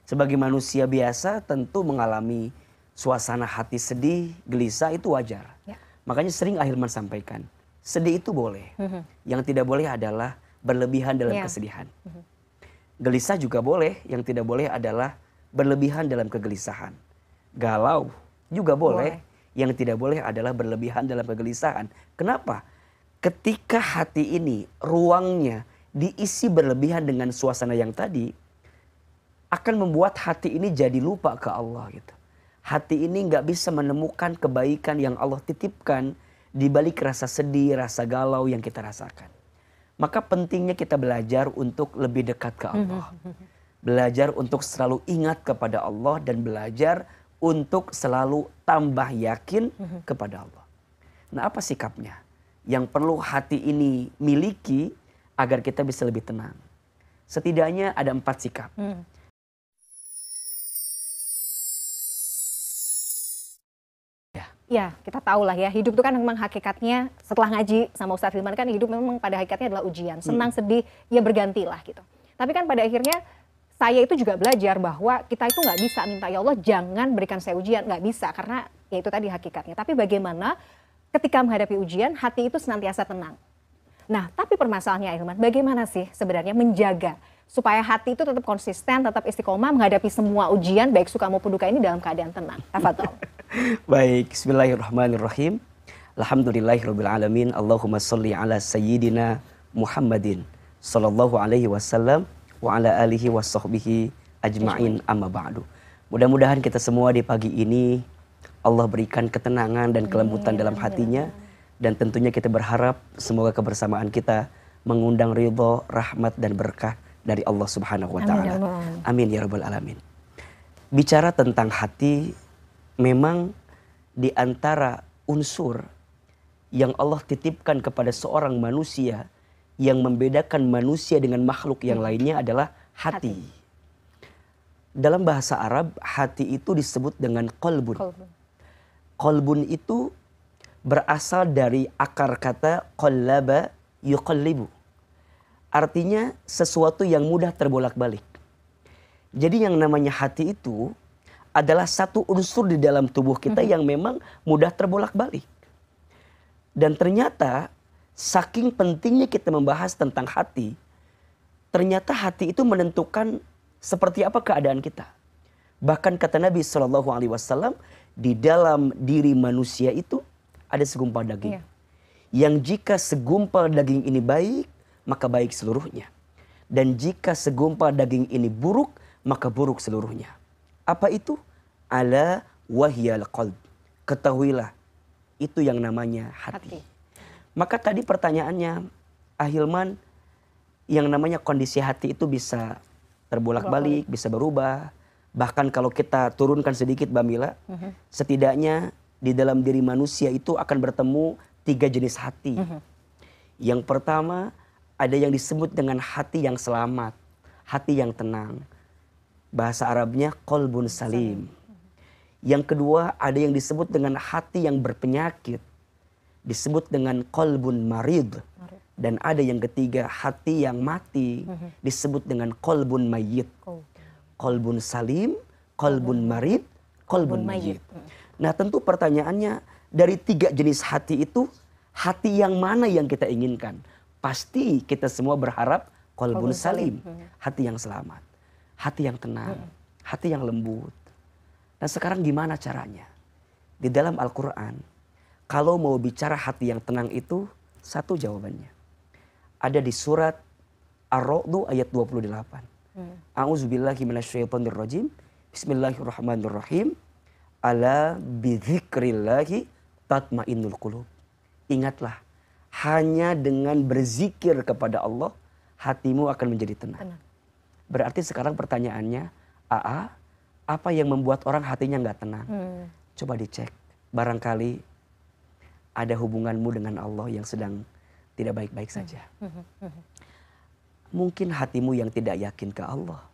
Sebagai manusia biasa tentu mengalami suasana hati sedih, gelisah itu wajar. Ya. Makanya sering Ahilman sampaikan, sedih itu boleh. Yang tidak boleh adalah berlebihan dalam Ya. kesedihan. Gelisah juga boleh, yang tidak boleh adalah berlebihan dalam kegelisahan. Galau juga boleh, yang tidak boleh adalah berlebihan dalam kegelisahan. Kenapa? Ketika hati ini ruangnya diisi berlebihan dengan suasana yang tadi, akan membuat hati ini jadi lupa ke Allah gitu. Hati ini nggak bisa menemukan kebaikan yang Allah titipkan di balik rasa sedih, rasa galau yang kita rasakan. Maka pentingnya kita belajar untuk lebih dekat ke Allah. Belajar untuk selalu ingat kepada Allah dan belajar untuk selalu tambah yakin kepada Allah. Nah, apa sikapnya yang perlu hati ini miliki agar kita bisa lebih tenang? Setidaknya ada 4 sikap. Ya, kita tahu lah ya, hidup itu kan memang hakikatnya setelah ngaji sama Ustadz Hilman kan hidup memang pada hakikatnya adalah ujian. Senang, sedih, ya bergantilah gitu. Tapi kan pada akhirnya saya itu juga belajar bahwa kita itu nggak bisa minta, ya Allah jangan berikan saya ujian. Nggak bisa, karena ya itu tadi hakikatnya. Tapi bagaimana ketika menghadapi ujian, hati itu senantiasa tenang. Nah, tapi permasalahannya Hilman, bagaimana sih sebenarnya menjaga supaya hati itu tetap konsisten, tetap istiqomah menghadapi semua ujian, baik suka maupun duka ini dalam keadaan tenang. Tafadhol. Baik, bismillahirrahmanirrahim. Alhamdulillahirabbil alamin. Allahumma shalli ala sayyidina Muhammadin sallallahu alaihi wasallam wa ala alihi washabbihi ajmain, amma ba'du. Mudah-mudahan kita semua di pagi ini Allah berikan ketenangan dan kelembutan dalam hatinya, dan tentunya kita berharap semoga kebersamaan kita mengundang ridho, rahmat dan berkah dari Allah Subhanahu wa taala. Amin ya rabbal alamin. Bicara tentang hati, memang di antara unsur yang Allah titipkan kepada seorang manusia yang membedakan manusia dengan makhluk yang lainnya adalah hati. Dalam bahasa Arab, hati itu disebut dengan qalbun. Qalbun itu berasal dari akar kata qallaba yuqallibu. Artinya sesuatu yang mudah terbolak-balik. Jadi yang namanya hati itu adalah satu unsur di dalam tubuh kita yang memang mudah terbolak-balik. Dan ternyata saking pentingnya kita membahas tentang hati, ternyata hati itu menentukan seperti apa keadaan kita. Bahkan kata Nabi SAW, di dalam diri manusia itu ada segumpal daging. Yang jika segumpal daging ini baik, maka baik seluruhnya. Dan jika segumpal daging ini buruk, maka buruk seluruhnya. Apa itu? Ala wahyal qalb. Ketahuilah, itu yang namanya hati. Maka tadi pertanyaannya, Ahilman, yang namanya kondisi hati itu bisa terbolak-balik, bisa berubah. Bahkan kalau kita turunkan sedikit Mbak Mila, setidaknya di dalam diri manusia itu akan bertemu 3 jenis hati. Yang pertama, ada yang disebut dengan hati yang selamat, hati yang tenang. Bahasa Arabnya qalbun salim. Yang kedua, ada yang disebut dengan hati yang berpenyakit, disebut dengan qalbun marid. Dan ada yang ketiga, hati yang mati, disebut dengan qalbun mayyit. Qalbun salim, qalbun marid, qalbun mayyit. Nah, tentu pertanyaannya, dari 3 jenis hati itu, hati yang mana yang kita inginkan? Pasti kita semua berharap qalbun salim, hati yang selamat, hati yang tenang, hati yang lembut. Nah, sekarang gimana caranya? Di dalam Al-Quran, kalau mau bicara hati yang tenang itu, satu jawabannya. Ada di surat Ar-Ra'd ayat 28. A'udzubillahi minasyaitonirrajim. Bismillahirrahmanirrahim. Ala bidzikrillahi tatmainnul qulub. Ingatlah, hanya dengan berzikir kepada Allah, hatimu akan menjadi tenang. Berarti sekarang pertanyaannya, apa yang membuat orang hatinya nggak tenang? Coba dicek. Barangkali ada hubunganmu dengan Allah yang sedang tidak baik-baik saja. Mungkin hatimu yang tidak yakin ke Allah.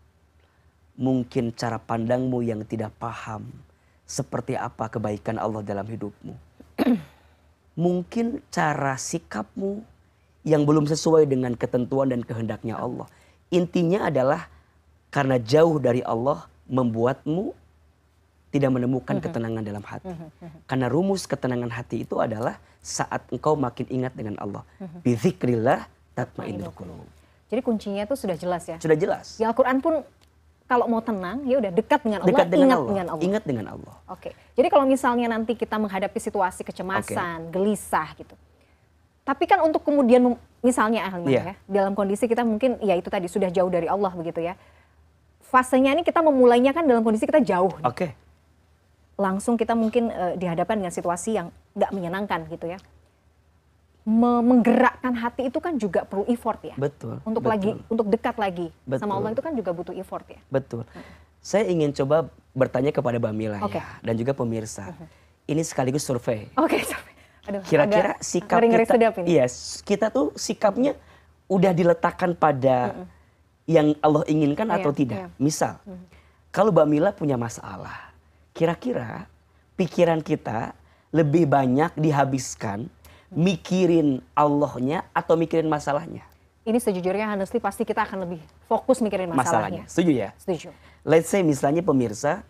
Mungkin cara pandangmu yang tidak paham seperti apa kebaikan Allah dalam hidupmu. Mungkin cara sikapmu yang belum sesuai dengan ketentuan dan kehendaknya Allah. Intinya adalah karena jauh dari Allah, membuatmu tidak menemukan ketenangan dalam hati. Karena rumus ketenangan hati itu adalah saat engkau makin ingat dengan Allah. Bizikrillah tatmainnul qulub. Jadi kuncinya itu sudah jelas ya. Sudah jelas. Di Al-Quran pun kalau mau tenang, ya udah dekat dengan Allah, Dekat dengan ingat Allah. dengan Allah. Ingat dengan Allah. Oke. Jadi kalau misalnya nanti kita menghadapi situasi kecemasan, gelisah gitu. Tapi kan untuk kemudian misalnya ya, dalam kondisi kita mungkin ya itu tadi sudah jauh dari Allah begitu ya. Fasenya ini kita memulainya kan dalam kondisi kita jauh. Oke. Langsung kita mungkin dihadapkan dengan situasi yang nggak menyenangkan gitu ya. Menggerakkan hati itu kan juga perlu effort ya. Betul. Untuk betul. untuk dekat lagi Betul. sama Allah itu kan juga butuh effort ya. Betul. Saya ingin coba bertanya kepada Mbak Mila Oke. ya, dan juga pemirsa. Ini sekaligus survei. Oke, sampai. Aduh, Kira-kira agak sikap ngeri-ngeri kita, sedap ini. iya, kita tuh sikapnya udah diletakkan pada yang Allah inginkan atau Iya, tidak. iya. Misal, kalau Mbak Mila punya masalah, kira-kira pikiran kita lebih banyak dihabiskan mikirin Allahnya atau mikirin masalahnya? Ini sejujurnya honestly pasti kita akan lebih fokus mikirin masalahnya. Setuju ya? Setuju. Let's say misalnya pemirsa,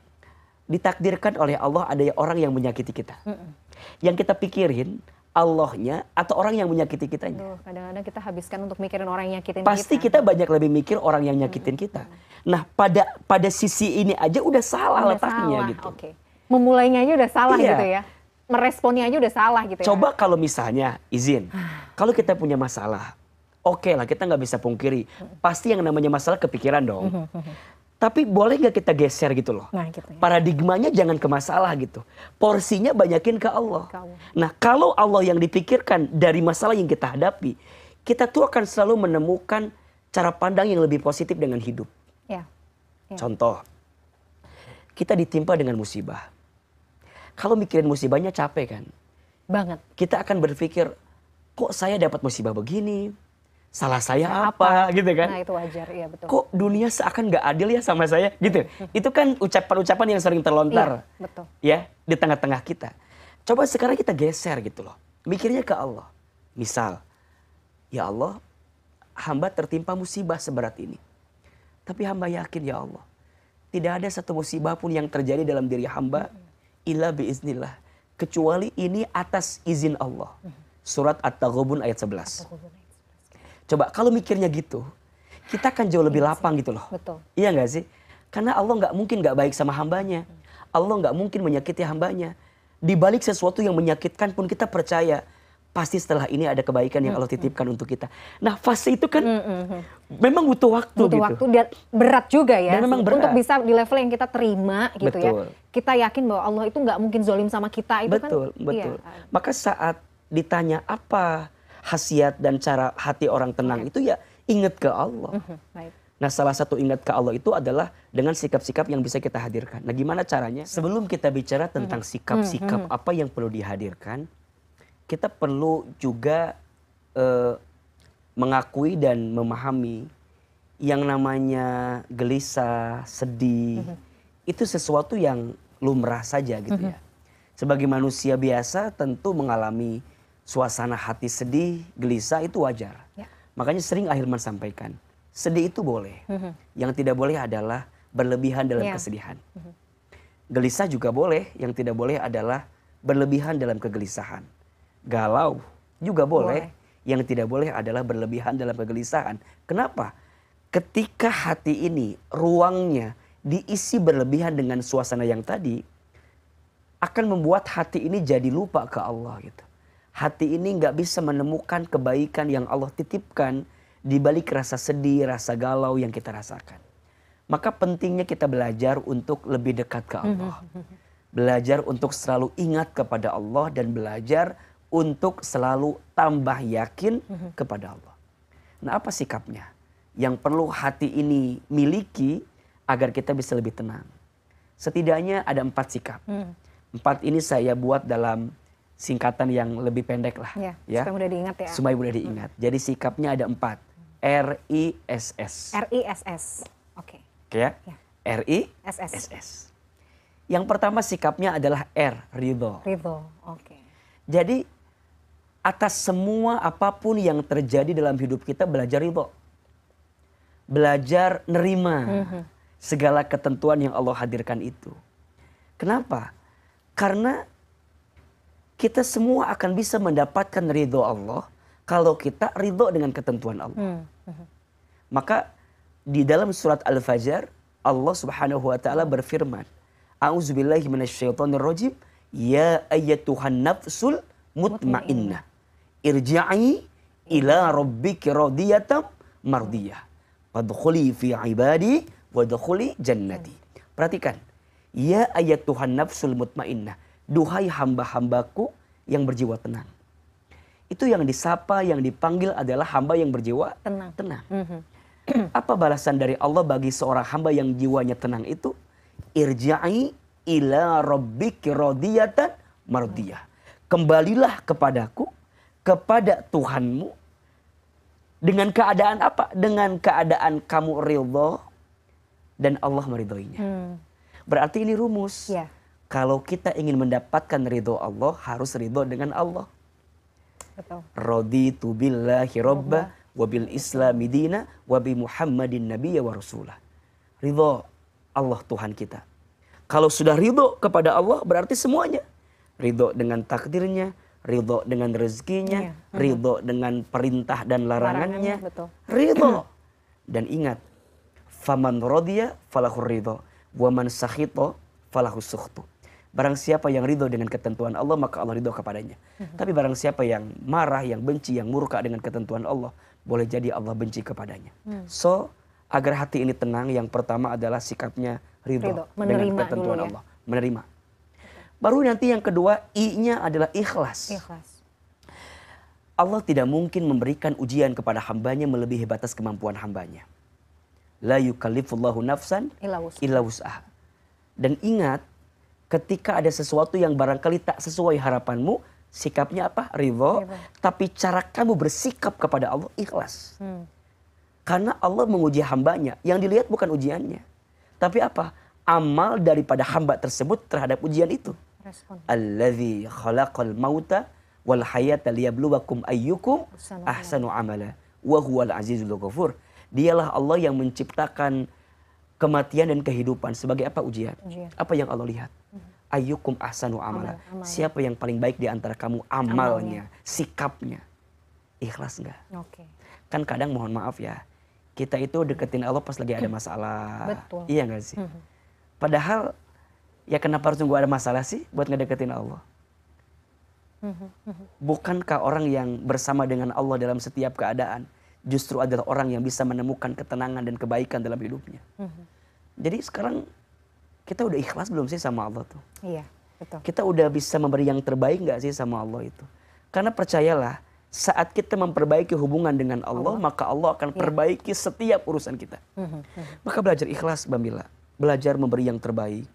ditakdirkan oleh Allah ada orang yang menyakiti kita. Yang kita pikirin Allahnya atau orang yang menyakiti kitanya. Aduh, kadang-kadang kita habiskan untuk mikirin orang yang nyakitin Pasti kita banyak lebih mikir orang yang nyakitin kita. Nah, pada sisi ini aja udah salah Udah letaknya salah, gitu. Oke. Memulainya aja udah salah Iya. gitu ya. Meresponnya aja udah salah gitu ya. Coba kalau misalnya izin, kalau kita punya masalah, oke lah kita nggak bisa pungkiri, pasti yang namanya masalah kepikiran dong. Tapi boleh nggak kita geser gitu loh? Nah, gitu ya. Paradigmanya jangan ke masalah gitu. Porsinya banyakin ke Allah. Ke Allah. Nah, kalau Allah yang dipikirkan dari masalah yang kita hadapi, kita tuh akan selalu menemukan cara pandang yang lebih positif dengan hidup. Ya. Ya. Contoh, kita ditimpa dengan musibah. Kalau mikirin musibahnya capek kan? Banget. Kita akan berpikir, kok saya dapat musibah begini? Salah saya apa? Gitu kan? Nah, itu wajar. Iya, betul. Kok dunia seakan gak adil ya sama saya? Gitu. Itu kan ucapan-ucapan yang sering terlontar. Iya, betul. Ya, di tengah-tengah kita. Coba sekarang kita geser gitu loh. Mikirnya ke Allah. Misal, ya Allah, hamba tertimpa musibah seberat ini. Tapi hamba yakin ya Allah, tidak ada satu musibah pun yang terjadi dalam diri hamba illa biiznillah, kecuali ini atas izin Allah. Surat At-Taghabun ayat 11. Coba kalau mikirnya gitu, kita akan jauh lebih lapang gitu loh. Betul. Iya gak sih? Karena Allah gak mungkin gak baik sama hambanya. Allah gak mungkin menyakiti hambanya. Di balik sesuatu yang menyakitkan pun kita percaya, pasti setelah ini ada kebaikan yang Allah titipkan untuk kita. Nah, fase itu kan memang butuh waktu Butuh gitu. waktu dan berat juga ya. Dan memang berat. Untuk bisa di level yang kita terima gitu Betul. ya. Kita yakin bahwa Allah itu nggak mungkin zolim sama kita. Itu Betul, kan, betul. Iya. Maka saat ditanya apa khasiat dan cara hati orang tenang itu ya ingat ke Allah. Baik. Nah, salah satu ingat ke Allah itu adalah dengan sikap-sikap yang bisa kita hadirkan. Nah, gimana caranya? Sebelum kita bicara tentang sikap-sikap apa yang perlu dihadirkan, kita perlu juga mengakui dan memahami yang namanya gelisah, sedih, itu sesuatu yang lumrah saja gitu ya. Sebagai manusia biasa tentu mengalami suasana hati sedih, gelisah itu wajar. Ya. Makanya sering Ahilman sampaikan, sedih itu boleh. Yang tidak boleh adalah berlebihan dalam Ya. kesedihan. Gelisah juga boleh, yang tidak boleh adalah berlebihan dalam kegelisahan. Galau juga boleh, yang tidak boleh adalah berlebihan dalam kegelisahan. Kenapa? Ketika hati ini ruangnya diisi berlebihan dengan suasana yang tadi, akan membuat hati ini jadi lupa ke Allah gitu. Hati ini nggak bisa menemukan kebaikan yang Allah titipkan di balik rasa sedih, rasa galau yang kita rasakan. Maka pentingnya kita belajar untuk lebih dekat ke Allah. Belajar untuk selalu ingat kepada Allah dan belajar untuk selalu tambah yakin kepada Allah. Nah, apa sikapnya yang perlu hati ini miliki agar kita bisa lebih tenang? Setidaknya ada 4 sikap. 4 ini saya buat dalam singkatan yang lebih pendek lah. Ya, supaya mudah diingat ya. Supaya mudah diingat. Jadi sikapnya ada 4. RISS. RISS. Oke. Oke ya? Ya. RISS. SS. Yang pertama sikapnya adalah R, ridho. Ridho. Oke. Jadi atas semua apapun yang terjadi dalam hidup kita belajar ridho. Belajar nerima. segala ketentuan yang Allah hadirkan itu. Kenapa? Karena kita semua akan bisa mendapatkan ridho Allah kalau kita ridho dengan ketentuan Allah. Maka di dalam surat Al-Fajr Allah Subhanahu wa taala berfirman, A'udzubillahi minasyaitonirrajim, ya ayyatuhan nafsul mutmainnah, irji'i ila rabbiki radiyatan mardiyah, wadkhuli fi ibadi wadkhuli jannati. Perhatikan, ya ayyatuhan nafsul mutmainnah, duhai hamba-hambaku yang berjiwa tenang. Itu yang disapa, yang dipanggil adalah hamba yang berjiwa tenang. Apa balasan dari Allah bagi seorang hamba yang jiwanya tenang itu? Irja'i ila rabbiki radiyatan mardiyah. Kembalilah kepadaku, kepada Tuhanmu. Dengan keadaan apa? Dengan keadaan kamu ridho dan Allah meridhoinya. Berarti ini rumus. Ya. Kalau kita ingin mendapatkan ridho Allah, harus ridho dengan Allah. Betul. Raditu billahi robba wa bil islami dina wa bi Muhammadin nabiyya wa rasulah. Ridho Allah Tuhan kita. Kalau sudah ridho kepada Allah berarti semuanya. Ridho dengan takdirnya, ridho dengan rezekinya, ridho dengan perintah dan larangannya. Ridho. Dan ingat, faman radiya falahur ridho, wa man sakhito falahus sukhtu. Barang siapa yang ridho dengan ketentuan Allah, maka Allah ridho kepadanya. Tapi barang siapa yang marah, yang benci, yang murka dengan ketentuan Allah, boleh jadi Allah benci kepadanya. So, agar hati ini tenang, yang pertama adalah sikapnya ridho dengan ketentuan Allah. Menerima. Baru nanti yang kedua, I-nya adalah ikhlas. Allah tidak mungkin memberikan ujian kepada hambanya melebihi batas kemampuan hambanya. La yukallifullahu nafsan illa wus'aha. Dan ingat, ketika ada sesuatu yang barangkali tak sesuai harapanmu, sikapnya apa? Ridho. Tapi cara kamu bersikap kepada Allah ikhlas. Karena Allah menguji hambanya. Yang dilihat bukan ujiannya. Tapi apa? Amal daripada hamba tersebut terhadap ujian itu. Alladzi khalaqal mauta wal hayata liyabluwakum ayyukum ahsanu amala wa huwal azizul ghafur. Dialah Allah yang menciptakan kematian dan kehidupan sebagai apa? Ujian. Apa yang Allah lihat? Ayyukum ahsanu amala. Siapa yang paling baik di antara kamu amalnya, sikapnya. Ikhlas enggak? Kan kadang mohon maaf ya, kita itu deketin Allah pas lagi ada masalah. Betul. Iya enggak sih? Padahal ya kenapa harus nunggu ada masalah sih buat ngedeketin Allah? Bukankah orang yang bersama dengan Allah dalam setiap keadaan justru adalah orang yang bisa menemukan ketenangan dan kebaikan dalam hidupnya? Jadi sekarang kita udah ikhlas belum sih sama Allah tuh? Iya, betul. Kita udah bisa memberi yang terbaik gak sih sama Allah itu? Karena percayalah, saat kita memperbaiki hubungan dengan Allah, maka Allah akan perbaiki setiap urusan kita. Maka belajar ikhlas, Mbak Mila. Belajar memberi yang terbaik.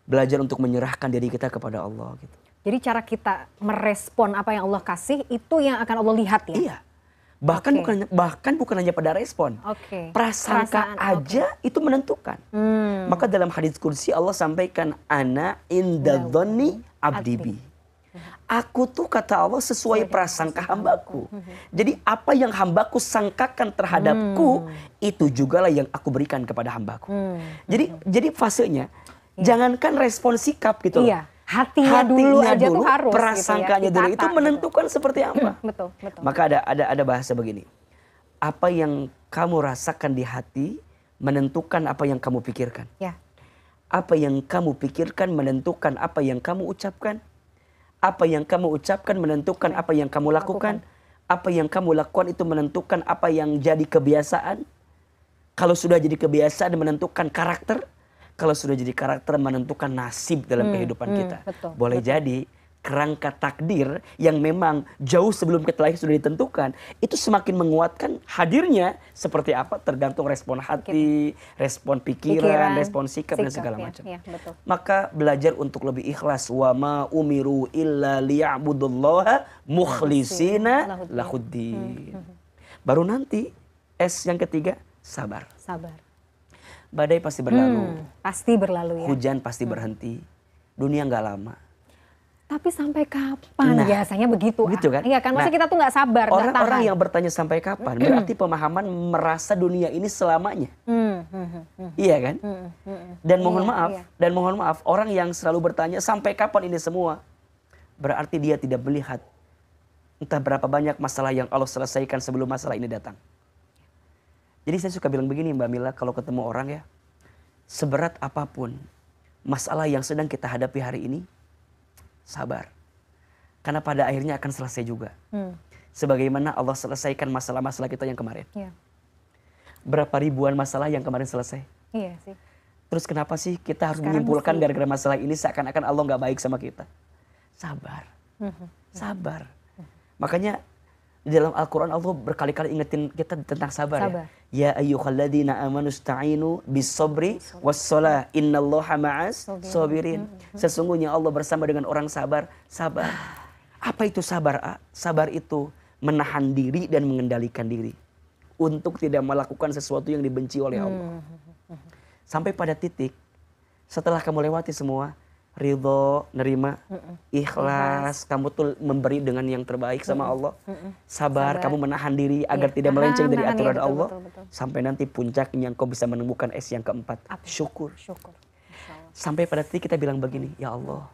Belajar untuk menyerahkan diri kita kepada Allah gitu. Jadi cara kita merespon apa yang Allah kasih, itu yang akan Allah lihat ya? Iya. Bahkan bukan hanya pada respon. Prasangka aja itu menentukan. Maka dalam hadits kursi Allah sampaikan, ana inda dhonni abdi bi. Aku tuh kata Allah sesuai prasangka hambaku. Jadi apa yang hambaku sangkakan terhadapku, itu jugalah yang aku berikan kepada hambaku. Jadi fasenya, jangankan respon sikap gitu loh. Iya. Hatinya dulu aja tuh harus prasangkanya gitu ya, dulu itu menentukan seperti apa. Betul. Maka ada bahasa begini. Apa yang kamu rasakan di hati menentukan apa yang kamu pikirkan. Ya. Apa yang kamu pikirkan menentukan apa yang kamu ucapkan. Apa yang kamu ucapkan menentukan apa yang kamu lakukan. Apa yang kamu lakukan itu menentukan apa yang jadi kebiasaan. Kalau sudah jadi kebiasaan menentukan karakter. Kalau sudah jadi karakter menentukan nasib dalam kehidupan kita. Boleh jadi kerangka takdir yang memang jauh sebelum kita lahir sudah ditentukan, itu semakin menguatkan hadirnya seperti apa tergantung respon hati, respon pikiran, respon sikap dan segala macam. Maka belajar untuk lebih ikhlas. Wa ma umiru illa liya'budullaha mukhlisina lahuddin. Baru nanti S yang ketiga, sabar. Badai pasti berlalu. Pasti berlalu ya. Hujan pasti berhenti. Dunia nggak lama. Tapi sampai kapan? Nah, Biasanya begitu. gitu kan? Iya kan, masa Nah, kita tuh nggak sabar, nggak tahan. Orang-orang yang bertanya sampai kapan, berarti pemahaman merasa dunia ini selamanya. Iya kan? Dan mohon Iya, maaf, iya. orang yang selalu bertanya sampai kapan ini semua, berarti dia tidak melihat entah berapa banyak masalah yang Allah selesaikan sebelum masalah ini datang. Jadi saya suka bilang begini Mbak Mila, kalau ketemu orang ya, seberat apapun masalah yang sedang kita hadapi hari ini, sabar. Karena pada akhirnya akan selesai juga. Sebagaimana Allah selesaikan masalah-masalah kita yang kemarin. Iya. Berapa ribuan masalah yang kemarin selesai. Iya sih. Terus kenapa sih kita harus Sekarang menyimpulkan mesti- gara-gara masalah ini seakan-akan Allah gak baik sama kita. Sabar. Sabar. Makanya di dalam Al-Quran Allah berkali-kali ingetin kita tentang sabar. Sabar. Ya ayyuhalladzina amanu sta'inu bis-sabri was-shalah innallaha ma'as sabirin. Sesungguhnya Allah bersama dengan orang sabar. Sabar. Apa itu sabar? Sabar itu menahan diri dan mengendalikan diri untuk tidak melakukan sesuatu yang dibenci oleh Allah. Sampai pada titik setelah kamu lewati semua, ridho, nerima, ikhlas, kamu tuh memberi dengan yang terbaik sama Allah. Sabar, kamu menahan diri agar Iya, tidak melenceng dari nahan, aturan iya, betul, Allah. betul. Sampai nanti puncaknya kau bisa menemukan es yang keempat. Syukur. Syukur. Masya Allah. Sampai pada titik kita bilang begini, ya Allah,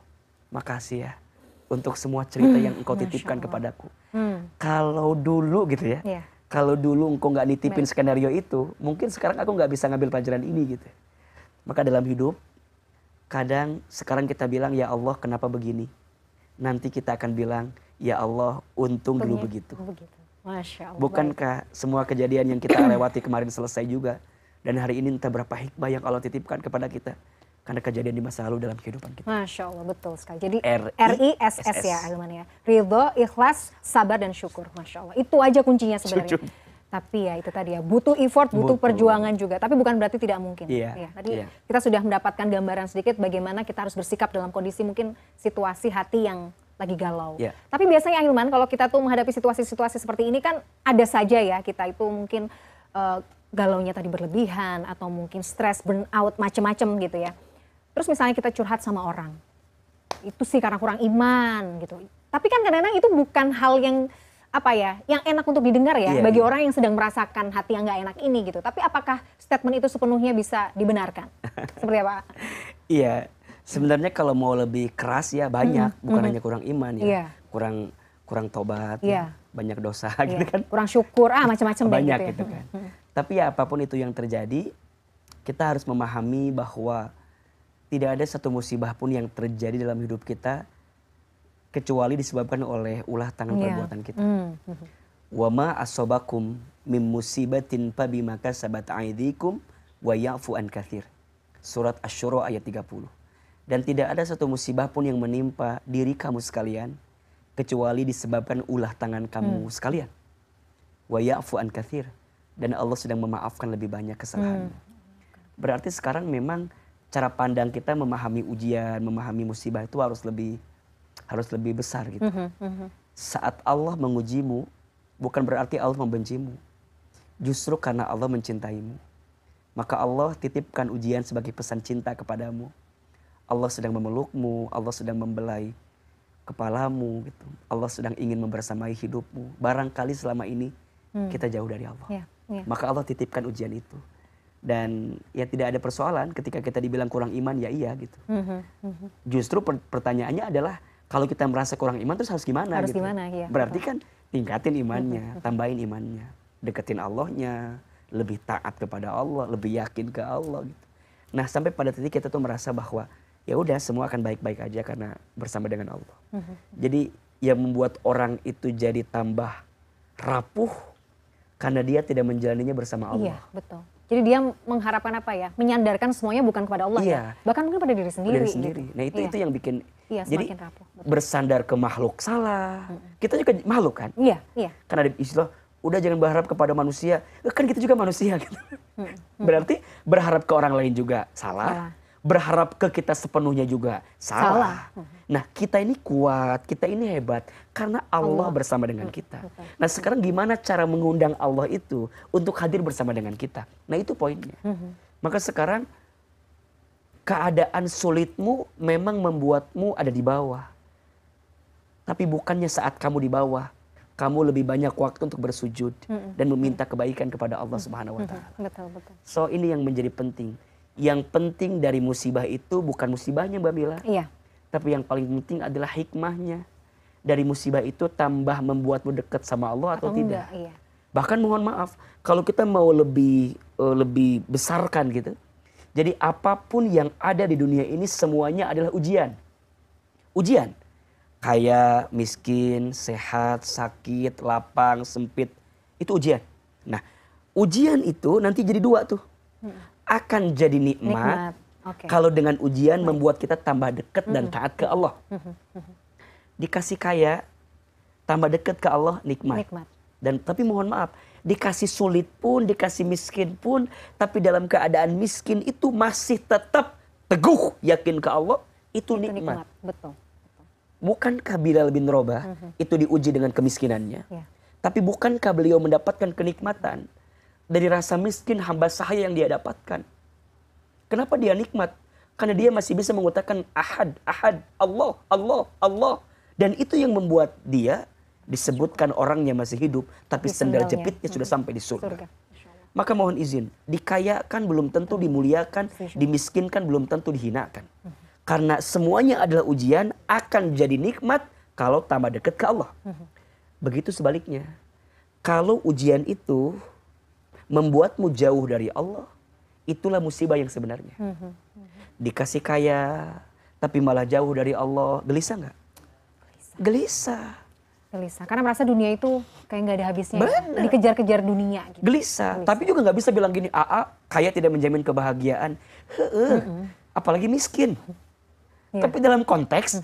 makasih ya untuk semua cerita yang engkau Masya titipkan Allah. kepadaku. Kalau dulu gitu ya, Iya. kalau dulu engkau nggak nitipin skenario itu, mungkin sekarang aku nggak bisa ngambil pelajaran ini gitu. Maka dalam hidup, kadang sekarang kita bilang, ya Allah kenapa begini? Nanti kita akan bilang, ya Allah untung dulu begitu. Begitu. Masya Allah. Bukankah semua kejadian yang kita lewati kemarin selesai juga? Dan hari ini entah berapa hikmah yang Allah titipkan kepada kita. Karena kejadian di masa lalu dalam kehidupan kita. Masya Allah, betul sekali. Jadi RISS. RISS ya Ahilman ya. Ridho, ikhlas, sabar, dan syukur. Masya Allah. Itu aja kuncinya sebenarnya. Jujur. Tapi ya itu tadi ya, butuh effort, butuh perjuangan juga. Tapi bukan berarti tidak mungkin. Iya, Ya, tadi iya. kita sudah mendapatkan gambaran sedikit bagaimana kita harus bersikap dalam kondisi mungkin situasi hati yang lagi galau. Iya. Tapi biasanya Ahilman kalau kita tuh menghadapi situasi-situasi seperti ini kan ada saja ya kita itu mungkin galaunya tadi berlebihan atau mungkin stres, burnout, macem-macem gitu ya. Terus misalnya kita curhat sama orang, itu sih karena kurang iman gitu. Tapi kan kadang-kadang itu bukan hal yang apa ya, yang enak untuk didengar ya, Iya, bagi iya. orang yang sedang merasakan hati yang nggak enak ini gitu. Tapi apakah statement itu sepenuhnya bisa dibenarkan? Seperti apa? Iya, sebenarnya kalau mau lebih keras ya banyak, bukan hanya kurang iman ya, Iya. kurang tobat, Iya. ya, banyak dosa Iya, gitu kan, kurang syukur, macam-macam deh banyak gitu ya. gitu kan. Tapi ya apapun itu yang terjadi, kita harus memahami bahwa tidak ada satu musibah pun yang terjadi dalam hidup kita kecuali disebabkan oleh ulah tangan Iya. perbuatan kita. Wa ma asobakum mim musibatin fabima kasabat aydikum wa ya'fu an katsir. Surat Asy-Syura ayat 30. Dan tidak ada satu musibah pun yang menimpa diri kamu sekalian kecuali disebabkan ulah tangan kamu sekalian. Wa ya'fu an katsir. Dan Allah sedang memaafkan lebih banyak kesalahanmu. Berarti sekarang memang cara pandang kita memahami ujian, memahami musibah itu harus lebih besar gitu. Saat Allah mengujimu, bukan berarti Allah membencimu. Justru karena Allah mencintaimu. Maka Allah titipkan ujian sebagai pesan cinta kepadamu. Allah sedang memelukmu, Allah sedang membelai kepalamu gitu. Allah sedang ingin membersamai hidupmu. Barangkali selama ini kita jauh dari Allah. Iya, iya. Maka Allah titipkan ujian itu. Dan ya tidak ada persoalan ketika kita dibilang kurang iman, ya iya gitu. Justru pertanyaannya adalah kalau kita merasa kurang iman terus harus gimana Harus gitu. gimana, iya. Berarti kan tingkatin imannya, tambahin imannya, deketin Allahnya, lebih taat kepada Allah, lebih yakin ke Allah gitu. Nah, sampai pada titik kita tuh merasa bahwa ya udah semua akan baik-baik aja karena bersama dengan Allah. Jadi yang membuat orang itu jadi tambah rapuh karena dia tidak menjalaninya bersama Iya, Allah. betul. Jadi dia mengharapkan apa ya? Menyandarkan semuanya bukan kepada Allah Iya. ya. Bahkan mungkin pada diri sendiri. Dari sendiri. Gitu. Nah itu Iya. itu yang bikin Iya, jadi semakin rapuh. Betul. bersandar ke makhluk salah. Kita juga makhluk kan? Iya, iya. Karena ada istilah udah jangan berharap kepada manusia. Kan kita juga manusia gitu. Berarti berharap ke orang lain juga salah. Berharap ke kita sepenuhnya juga salah. Nah, kita ini kuat, kita ini hebat karena Allah bersama dengan kita. Nah, sekarang gimana cara mengundang Allah itu untuk hadir bersama dengan kita? Nah, itu poinnya. Maka sekarang keadaan sulitmu memang membuatmu ada di bawah. Tapi bukannya saat kamu di bawah, kamu lebih banyak waktu untuk bersujud dan meminta kebaikan kepada Allah Subhanahu wa taala. Betul, betul. So ini yang menjadi penting. Yang penting dari musibah itu bukan musibahnya Mbak Mila. Iya. Tapi yang paling penting adalah hikmahnya. Dari musibah itu tambah membuatmu dekat sama Allah atau tidak. Enggak, iya. Bahkan mohon maaf, kalau kita mau lebih besarkan gitu. Jadi apapun yang ada di dunia ini semuanya adalah ujian. Ujian. Kaya, miskin, sehat, sakit, lapang, sempit. Itu ujian. Nah, ujian itu nanti jadi dua tuh. Akan jadi nikmat. Oke. Kalau dengan ujian membuat kita tambah dekat dan taat ke Allah. Dikasih kaya, tambah dekat ke Allah, nikmat. Dan tapi mohon maaf, dikasih sulit pun, dikasih miskin pun, tapi dalam keadaan miskin itu masih tetap teguh yakin ke Allah, itu nikmat. Betul. Bukankah Bilal bin Rabah itu diuji dengan kemiskinannya? Ya. Tapi bukankah beliau mendapatkan kenikmatan dari rasa miskin hamba sahaya yang dia dapatkan? Kenapa dia nikmat? Karena dia masih bisa mengatakan ahad, ahad, Allah, Allah, Allah. Dan itu yang membuat dia disebutkan orangnya masih hidup, tapi sendal jepitnya sudah sampai di surga. Maka mohon izin, dikayakan belum tentu dimuliakan, dimiskinkan belum tentu dihinakan. Karena semuanya adalah ujian, akan jadi nikmat kalau tambah dekat ke Allah. Begitu sebaliknya. Kalau ujian itu membuatmu jauh dari Allah, itulah musibah yang sebenarnya. Dikasih kaya, tapi malah jauh dari Allah, gelisah nggak? Gelisah. Karena merasa dunia itu kayak nggak ada habisnya. Dikejar-kejar dunia. Gitu. Gelisah. Tapi juga nggak bisa bilang gini, kaya tidak menjamin kebahagiaan. Apalagi miskin. Tapi dalam konteks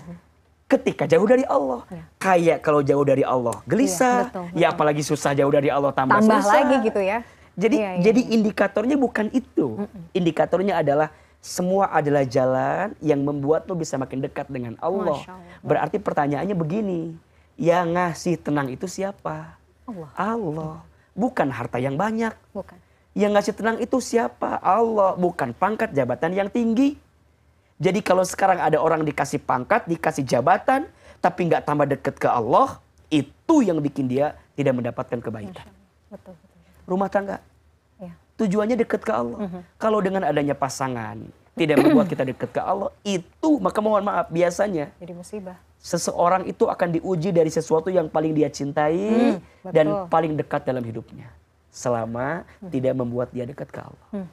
ketika jauh dari Allah. Kaya kalau jauh dari Allah gelisah. Betul. Ya apalagi susah jauh dari Allah tambah susah. Lagi gitu ya. Jadi indikatornya bukan itu. Indikatornya adalah semua adalah jalan yang membuatmu bisa makin dekat dengan Allah. Berarti pertanyaannya begini. Yang ngasih tenang itu siapa? Allah. Bukan harta yang banyak. Bukan. Yang ngasih tenang itu siapa? Allah. Bukan pangkat jabatan yang tinggi. Jadi kalau sekarang ada orang dikasih pangkat, dikasih jabatan, tapi nggak tambah dekat ke Allah, itu yang bikin dia tidak mendapatkan kebaikan. Betul. Rumah tangga. Tujuannya dekat ke Allah. Kalau dengan adanya pasangan, tidak membuat kita dekat ke Allah, itu maka mohon maaf, biasanya jadi musibah. Seseorang itu akan diuji dari sesuatu yang paling dia cintai dan paling dekat dalam hidupnya. Selama tidak membuat dia dekat ke Allah.